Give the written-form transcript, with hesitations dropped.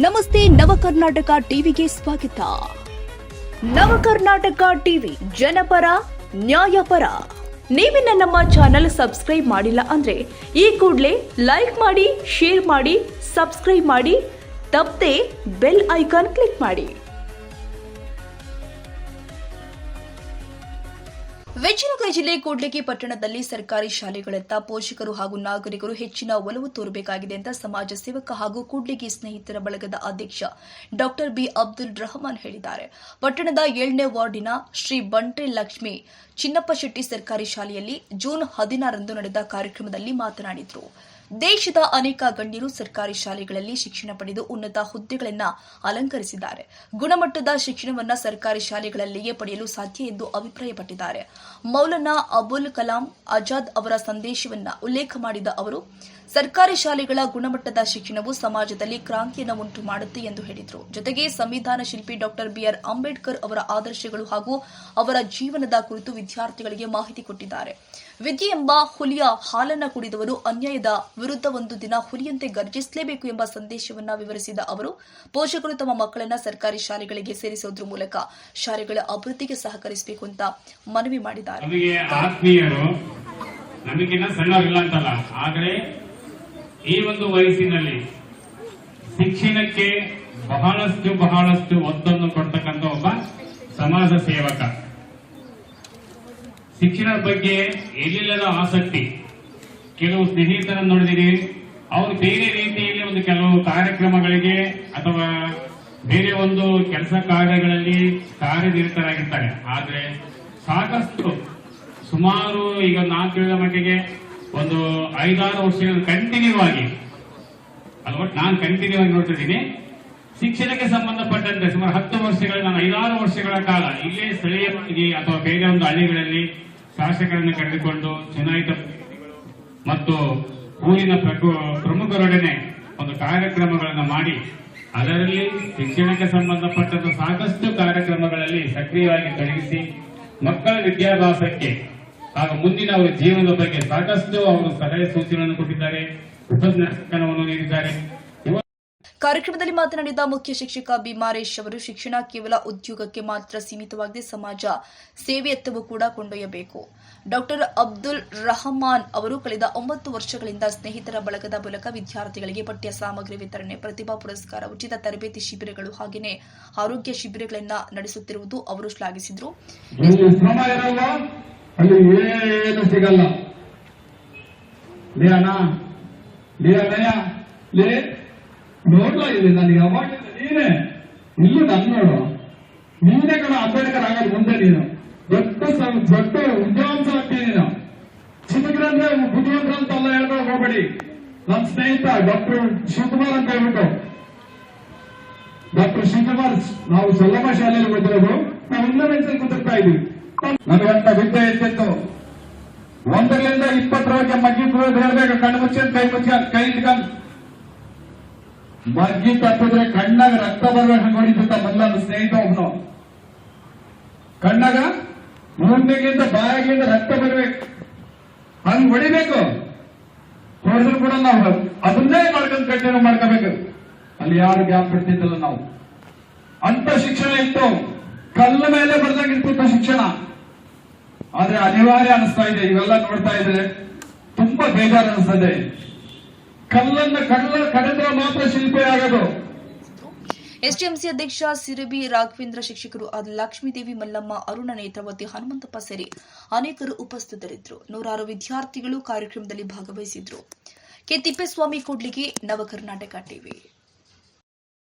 ನಮಸ್ತೆ ನವಕರ್ನಾಟಕ ಟಿವಿಗೆ ಸ್ವಾಗತ. ನವಕರ್ನಾಟಕ ಟಿವಿ ಜನಪರ ನ್ಯಾಯಪರ. ನೀವಿನ್ನ ನಮ್ಮ ಚಾನೆಲ್ ಸಬ್ಸ್ಕ್ರೈಬ್ ಮಾಡಿಲ್ಲ ಅಂದ್ರೆ ಈ ಕೂಡಲೇ ಲೈಕ್ ಮಾಡಿ, ಶೇರ್ ಮಾಡಿ, ಸಬ್ಸ್ಕ್ರೈಬ್ ಮಾಡಿ, ತಪ್ಪದೆ ಬೆಲ್ ಐಕಾನ್ ಕ್ಲಿಕ್ ಮಾಡಿ. ವಿಜಯನಗರ ಜಿಲ್ಲೆ ಕೂಡ್ಲಿಗಿ ಪಟ್ಟಣದಲ್ಲಿ ಸರ್ಕಾರಿ ಶಾಲೆಗಳತ್ತ ಪೋಷಕರು ಹಾಗೂ ನಾಗರಿಕರು ಹೆಚ್ಚಿನ ಒಲವು ತೋರಬೇಕಾಗಿದೆ ಅಂತ ಸಮಾಜ ಸೇವಕ ಹಾಗೂ ಕೂಡ್ಲಿಗಿ ಸ್ನೇಹಿತರ ಬಳಗದ ಅಧ್ಯಕ್ಷ ಡಾ ಬಿ ಅಬ್ದುಲ್ ರಹಮಾನ್ ಹೇಳಿದ್ದಾರೆ. ಪಟ್ಟಣದ 7ನೇ ವಾರ್ಡಿನ ಶ್ರೀ ಬಂಟ್ರೆ ಲಕ್ಷ್ಮಿ ಚಿನ್ನಪ್ಪ ಶೆಟ್ಟಿ ಸರ್ಕಾರಿ ಶಾಲೆಯಲ್ಲಿ ಜೂನ್ 16ರಂದು ನಡೆದ ಕಾರ್ಯಕ್ರಮದಲ್ಲಿ ಮಾತನಾಡಿದರು. ದೇಶದ ಅನೇಕ ಗಣ್ಯರು ಸರ್ಕಾರಿ ಶಾಲೆಗಳಲ್ಲಿ ಶಿಕ್ಷಣ ಪಡೆದು ಉನ್ನತ ಹುದ್ದೆಗಳನ್ನು ಅಲಂಕರಿಸಿದ್ದಾರೆ. ಗುಣಮಟ್ಟದ ಶಿಕ್ಷಣವನ್ನು ಸರ್ಕಾರಿ ಶಾಲೆಗಳಲ್ಲಿಯೇ ಪಡೆಯಲು ಸಾಧ್ಯ ಎಂದು ಅಭಿಪ್ರಾಯಪಟ್ಟಿದ್ದಾರೆ. ಮೌಲಾನಾ ಅಬುಲ್ ಕಲಾಂ ಆಜಾದ್ ಅವರ ಸಂದೇಶವನ್ನು ಉಲ್ಲೇಖ ಮಾಡಿದ ಅವರು, ಸರ್ಕಾರಿ ಶಾಲೆಗಳ ಗುಣಮಟ್ಟದ ಶಿಕ್ಷಣವು ಸಮಾಜದಲ್ಲಿ ಕ್ರಾಂತಿಯನ್ನು ಉಂಟು ಮಾಡುತ್ತೆ ಎಂದು ಹೇಳಿದರು. ಜೊತೆಗೆ ಸಂವಿಧಾನ ಶಿಲ್ಪಿ ಡಾ ಬಿಆರ್ ಅಂಬೇಡ್ಕರ್ ಅವರ ಆದರ್ಶಗಳು ಹಾಗೂ ಅವರ ಜೀವನದ ಕುರಿತು ವಿದ್ಯಾರ್ಥಿಗಳಿಗೆ ಮಾಹಿತಿ ಕೊಟ್ಟಿದ್ದಾರೆ. ವಿದ್ಯೆ ಎಂಬ ಹುಲಿಯ ಹಾಲನ್ನು ಕುಡಿದವರು ಅನ್ಯಾಯದ ವಿರುದ್ಧ ಒಂದು ದಿನ ಹುಲಿಯಂತೆ ಗರ್ಜಿಸಲೇಬೇಕು ಎಂಬ ಸಂದೇಶವನ್ನು ವಿವರಿಸಿದ ಅವರು, ಪೋಷಕರು ತಮ್ಮ ಮಕ್ಕಳನ್ನು ಸರ್ಕಾರಿ ಶಾಲೆಗಳಿಗೆ ಸೇರಿಸುವುದರ ಮೂಲಕ ಶಾಲೆಗಳ ಅಭಿವೃದ್ಧಿಗೆ ಸಹಕರಿಸಬೇಕು ಅಂತ ಮನವಿ ಮಾಡಿದ್ದಾರೆ. ಈ ಒಂದು ವಯಸ್ಸಿನಲ್ಲಿ ಶಿಕ್ಷಣಕ್ಕೆ ಬಹಳಷ್ಟು ಒತ್ತನ್ನು ಕೊಡ್ತಕ್ಕಂಥ ಒಬ್ಬ ಸಮಾಜ ಸೇವಕ. ಶಿಕ್ಷಣದ ಬಗ್ಗೆ ಎಲ್ಲಿಲ್ಲದ ಆಸಕ್ತಿ. ಕೆಲವು ಸ್ನೇಹಿತರನ್ನು ನೋಡಿದಿರಿ, ಅವರು ಬೇರೆ ರೀತಿಯಲ್ಲಿ ಒಂದು ಕೆಲವು ಕಾರ್ಯಕ್ರಮಗಳಿಗೆ ಅಥವಾ ಬೇರೆ ಒಂದು ಕೆಲಸ ಕಾರ್ಯಗಳಲ್ಲಿ ಕಾರ್ಯನಿರತರಾಗಿರ್ತಾರೆ. ಆದ್ರೆ ಸಾಕಷ್ಟು ಸುಮಾರು ಈಗ ನಾನು ತಿಳಿದ ಮಟ್ಟಿಗೆ ಒಂದು 5-6 ವರ್ಷಗಳು ಕಂಟಿನ್ಯೂ ಆಗಿ ನಾನು ಕಂಟಿನ್ಯೂ ಆಗಿ ನೋಡ್ತಿದ್ದೀನಿ. ಶಿಕ್ಷಣಕ್ಕೆ ಸಂಬಂಧಪಟ್ಟಂತೆ ಸುಮಾರು 10 ವರ್ಷಗಳ, ನಾನು 5-6 ವರ್ಷಗಳ ಕಾಲ ಇಲ್ಲೇ ಸ್ಥಳೀಯವಾಗಿ ಅಥವಾ ಬೇರೆ ಒಂದು ಹಳ್ಳಿಗಳಲ್ಲಿ ಶಾಸಕರನ್ನು ಕರೆದುಕೊಂಡು ಚುನಾಯಿತ ಮತ್ತು ಊರಿನ ಪ್ರಮುಖರೊಡನೆ ಒಂದು ಕಾರ್ಯಕ್ರಮಗಳನ್ನು ಮಾಡಿ ಅದರಲ್ಲಿ ಶಿಕ್ಷಣಕ್ಕೆ ಸಂಬಂಧಪಟ್ಟಂತ ಸಾಕಷ್ಟು ಕಾರ್ಯಕ್ರಮಗಳಲ್ಲಿ ಸಕ್ರಿಯವಾಗಿ ತೊಡಗಿಸಿ ಮಕ್ಕಳ ವಿದ್ಯಾಭ್ಯಾಸಕ್ಕೆ ಹಾಗೂ ಮುಂದಿನ ಅವರ ಜೀವನದ ಬಗ್ಗೆ ಸಾಕಷ್ಟು ಅವರು ಸಲಹೆ ಸೂಚನೆಗಳನ್ನು ಕೊಟ್ಟಿದ್ದಾರೆ, ಉಪನ್ಯಾಸವನ್ನು ನೀಡಿದ್ದಾರೆ. ಕಾರ್ಯಕ್ರಮದಲ್ಲಿ ಮಾತನಾಡಿದ ಮುಖ್ಯ ಶಿಕ್ಷಕ ಬಿಮಾರೇಶ್ ಅವರು, ಶಿಕ್ಷಣ ಕೇವಲ ಉದ್ಯೋಗಕ್ಕೆ ಮಾತ್ರ ಸೀಮಿತವಾಗದೆ ಸಮಾಜ ಸೇವೆಯತ್ತವೂ ಕೂಡ ಕೊಂಡೊಯ್ಯಬೇಕು. ಡಾ ಅಬ್ದುಲ್ ರಹಮಾನ್ ಅವರು ಕಳೆದ 9 ವರ್ಷಗಳಿಂದ ಸ್ನೇಹಿತರ ಬಳಗದ ಮೂಲಕ ವಿದ್ಯಾರ್ಥಿಗಳಿಗೆ ಪಠ್ಯ ಸಾಮಗ್ರಿ ವಿತರಣೆ, ಪ್ರತಿಭಾ ಪುರಸ್ಕಾರ, ಉಚಿತ ತರಬೇತಿ ಶಿಬಿರಗಳು ಹಾಗೆಯೇ ಆರೋಗ್ಯ ಶಿಬಿರಗಳನ್ನು ನಡೆಸುತ್ತಿರುವುದು ಅವರು ಶ್ಲಾಘಿಸಿದರು. ಅಲ್ಲಿ ಏನು ಸಿಗಲ್ಲ. ನೋಡ್ಲಾ ಇದೆ ನನಗೆ ಅವಾಗ ನೀನೇ ಇಲ್ಲಿ ನನ್ನ ನೋಡು, ನೀನೇ ಕಣ ಅಂಬೇಡ್ಕರ್ ಆಗೋದು ಮುಂದೆ. ನೀನು ದೊಡ್ಡ ವಿದ್ವಾಂಸ ಆಗ್ತೀನಿ. ನೀನು ಚಿನ್ನಗ್ರಂದ್ರೆ ಬುದ್ಧಿವಂತರ ಅಂತೆಲ್ಲ ಹೇಳ್ಕೊಂಡು ಹೋಗ್ಬೇಡಿ. ನನ್ನ ಸ್ನೇಹಿತ ಡಾಕ್ಟರ್ ಶಿವಕುಮಾರ್ ಅಂತ ಹೇಳ್ಬಿಟ್ಟು, ಡಾಕ್ಟರ್ ಶಿವಕುಮಾರ್ ನಾವು ಸಲ್ಲಮ್ಮ ಶಾಲೆಯಲ್ಲಿ ಓದಿರೋದು, ನಾವು ಇನ್ನೂ ಮೆನ್ಸಲ್ಲಿ ಕುದುರ್ತಾ ಇದೀವಿ. ನನಗಂತ ವಿದ್ಯೆ ಇರ್ತಿತ್ತು. 1ರಿಂದ 20ರವರೆಗೆ ಮಗ್ಗಿ ತುಳಿದು ಹೇಳ್ಬೇಕು, ಕಣ್ಣು ಮುಚ್ಚಿ ಕೈ ಇಟ್ಕೊಂಡು ಮಗ್ಗಿ ತಪ್ಪಿದ್ರೆ ಕಣ್ಣಾಗ ರಕ್ತ ಬರ್ಬೇಕು ಹೊಡಿತ. ಮೊದಲ ಸ್ನೇಹಿತ ಒಬ್ನು ಕಣ್ಣಾಗ ಮೂಗಿಗಿಂತ ಬಾಯಿಗಿಂತ ರಕ್ತ ಬರ್ಬೇಕು, ಹಂಗ್ ಹೊಡಿಬೇಕು. ಹೊಡೆದ್ರು ಕೂಡ ನಾವು ಅದನ್ನೇ ಮಾಡ್ಕೊಂಡು ಕಂಟಿನ್ಯೂ ಮಾಡ್ಕೋಬೇಕು. ಅಲ್ಲಿ ಯಾರು ಗ್ಯಾಪ್ ಬಿಡ್ತಿದ್ದಲ್ಲ ನಾವು. ಅಂತ ಶಿಕ್ಷಣ ಇತ್ತು, ಕಲ್ಲ ಮೇಲೆ ಬರ್ದಂಗಿರ್ತಿತ್ತು ಶಿಕ್ಷಣ. ಆದ್ರೆ ಅನಿವಾರ್ಯ ಅನಿಸ್ತಾ ಇದೆ, ಇವೆಲ್ಲ ನೋಡ್ತಾ ಇದ್ರೆ ತುಂಬಾ ಬೇಜಾರು ಅನಿಸ್ತಾ ಇದೆ. ಕಲ್ಲನ್ನು ಕಡಿದ್ರೆ ಮಾತ್ರ ಶಿಲ್ಪಿ ಆಗೋದು. ಎಸ್ಟಿಎಂಸಿ ಅಧ್ಯಕ್ಷ ಸಿರಬಿ ರಾಘವೇಂದ್ರ, ಶಿಕ್ಷಕರು ಆದ ಲಕ್ಷ್ಮೀದೇವಿ, ಮಲ್ಲಮ್ಮ, ಅರುಣ ನೇತ್ರಾವತಿ, ಹನುಮಂತಪ್ಪ ಸೇರಿ ಅನೇಕರು ಉಪಸ್ಥಿತರಿದ್ದರು. 100 ವಿದ್ಯಾರ್ಥಿಗಳು ಕಾರ್ಯಕ್ರಮದಲ್ಲಿ ಭಾಗವಹಿಸಿದ್ರು. K Tippeswamy, Kudligi, Navakarnataka TV.